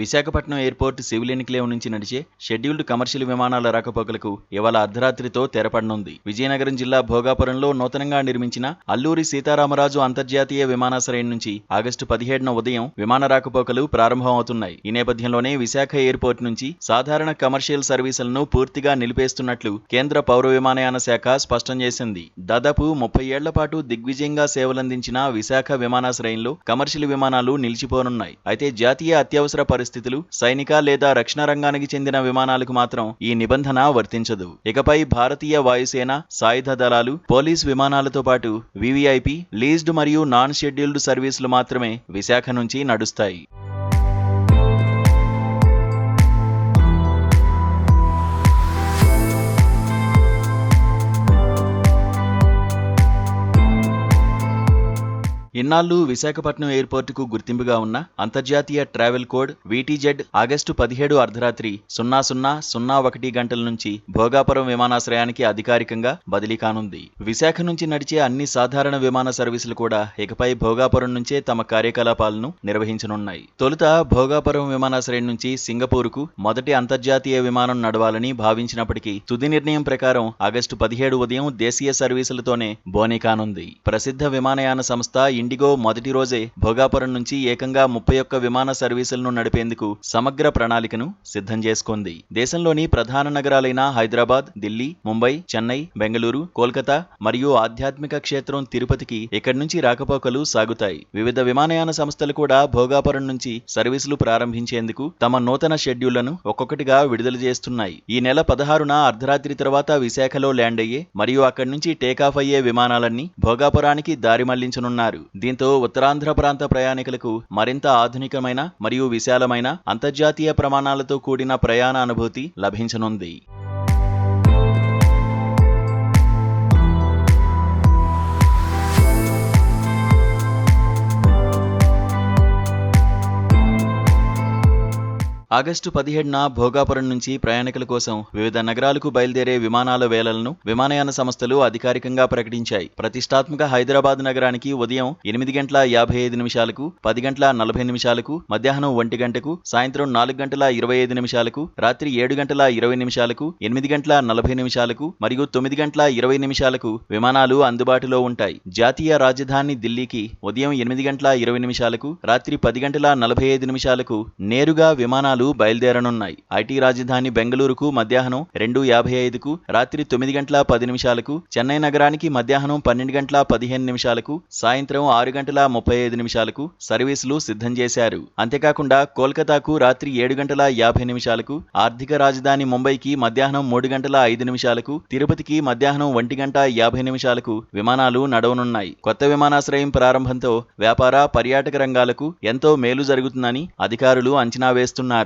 Visakhapatnam airport civil enclave నుంచి నడిచే scheduled commercial విమానాల రాకపోకలకు ఇవాళ అర్ధరాత్రితో తెరపడనుంది. విజయనగరం జిల్లా భోగాపురంలో నూతనంగా నిర్మించిన అల్లూరి సీతారామరాజు అంతర్జాతీయ విమానాశ్రయం నుంచి ఆగస్టు 17న ఉదయం విమాన రాకపోకలు ప్రారంభమవుతున్నాయి. ఈ నేపథ్యంలోనే విశాఖ ఎయిర్పోర్ట్ నుంచి సాధారణ కమర్షియల్ సర్వీసులను పూర్తిగా నిలిపేస్తున్నట్లు కేంద్ర పౌర విమానయాన శాఖ స్పష్టం చేసింది. దాదాపు 30 ఏళ్ల పాటు దిగ్విజయంగా సేవలందించిన విశాఖ విమానాశ్రయంలో కమర్షియల్ విమానాలు నిలిచిపోనున్నాయి. అయితే జాతీయ అత్యవసర పరిస్థితులు, సైనిక లేదా రక్షణ రంగానికి చెందిన విమానాలకు మాత్రం ఈ నిబంధన వర్తించదు. ఇకపై భారతీయ వాయుసేన, సాయుధ దళాలు, పోలీస్ విమానాలతో పాటు వివిఐపి, లీజ్డ్ మరియు నాన్ షెడ్యూల్డ్ సర్వీసులు మాత్రమే విశాఖ నుంచి నడుస్తాయి. ఇన్నాళ్లు విశాఖపట్నం ఎయిర్పోర్టుకు గుర్తింపుగా ఉన్న అంతర్జాతీయ ట్రావెల్ కోడ్ VTZ ఆగస్టు 17 అర్ధరాత్రి 00:01 గంటల నుంచి భోగాపురం విమానాశ్రయానికి అధికారికంగా బదిలీ కానుంది. విశాఖ నుంచి నడిచే అన్ని సాధారణ విమాన సర్వీసులు కూడా ఇకపై భోగాపురం నుంచే తమ కార్యకలాపాలను నిర్వహించనున్నాయి. తొలుత భోగాపురం విమానాశ్రయం నుంచి సింగపూర్కు మొదటి అంతర్జాతీయ విమానం నడవాలని భావించినప్పటికీ తుది నిర్ణయం ప్రకారం ఆగస్టు 17 ఉదయం దేశీయ సర్వీసులతోనే బోనీ కానుంది. ప్రసిద్ధ విమానయాన సంస్థ ఇండిగో మొదటి రోజే భోగాపురం నుంచి ఏకంగా 31 విమాన సర్వీసులను నడిపేందుకు సమగ్ర ప్రణాళికను సిద్ధం చేసుకుంది. దేశంలోని ప్రధాన నగరాలైన హైదరాబాద్, ఢిల్లీ, ముంబై, చెన్నై, బెంగళూరు, కోల్కతా మరియు ఆధ్యాత్మిక క్షేత్రం తిరుపతికి ఇక్కడి నుంచి రాకపోకలు సాగుతాయి. వివిధ విమానయాన సంస్థలు కూడా భోగాపురం నుంచి సర్వీసులు ప్రారంభించేందుకు తమ నూతన షెడ్యూళ్లను ఒక్కొక్కటిగా విడుదల చేస్తున్నాయి. ఈ నెల 16న అర్ధరాత్రి తర్వాత విశాఖలో ల్యాండ్ అయ్యే మరియు అక్కడి నుంచి టేకాఫ్ అయ్యే విమానాలన్నీ భోగాపురానికి దారి మళ్లించనున్నారు. దీంతో ఉత్తరాంధ్ర ప్రాంత ప్రయాణికులకు మరింత ఆధునికమైన మరియు విశాలమైన అంతర్జాతీయ ప్రమాణాలతో కూడిన ప్రయాణ అనుభూతి లభించనుంది. ఆగస్టు 17న భోగాపురం నుంచి ప్రయాణికుల కోసం వివిధ నగరాలకు బయలుదేరే విమానాల వేళలను విమానయాన సంస్థలు అధికారికంగా ప్రకటించాయి. ప్రతిష్టాత్మక హైదరాబాద్ నగరానికి ఉదయం 8:55, 10:40, మధ్యాహ్నం 1 సాయంత్రం 4:25, రాత్రి 7:20, 8:40 మరియు 9:20 విమానాలు అందుబాటులో ఉంటాయి. జాతీయ రాజధాని దిల్లీకి ఉదయం 8:20, రాత్రి 10:45 నేరుగా విమానాలు బయలుదేరనున్నాయి. ఐటీ రాజధాని బెంగళూరుకు మధ్యాహ్నం 2:55, రాత్రి 9:10, చెన్నై నగరానికి మధ్యాహ్నం 12:15, సాయంత్రం 6:35 సర్వీసులు సిద్ధం చేశారు. అంతేకాకుండా కోల్కతాకు రాత్రి 7:50, ఆర్థిక రాజధాని ముంబైకి మధ్యాహ్నం 3:05, తిరుపతికి మధ్యాహ్నం 1:50 విమానాలు నడవనున్నాయి. కొత్త విమానాశ్రయం ప్రారంభంతో వ్యాపార, పర్యాటక రంగాలకు ఎంతో మేలు జరుగుతుందని అధికారులు అంచనా వేస్తున్నారు.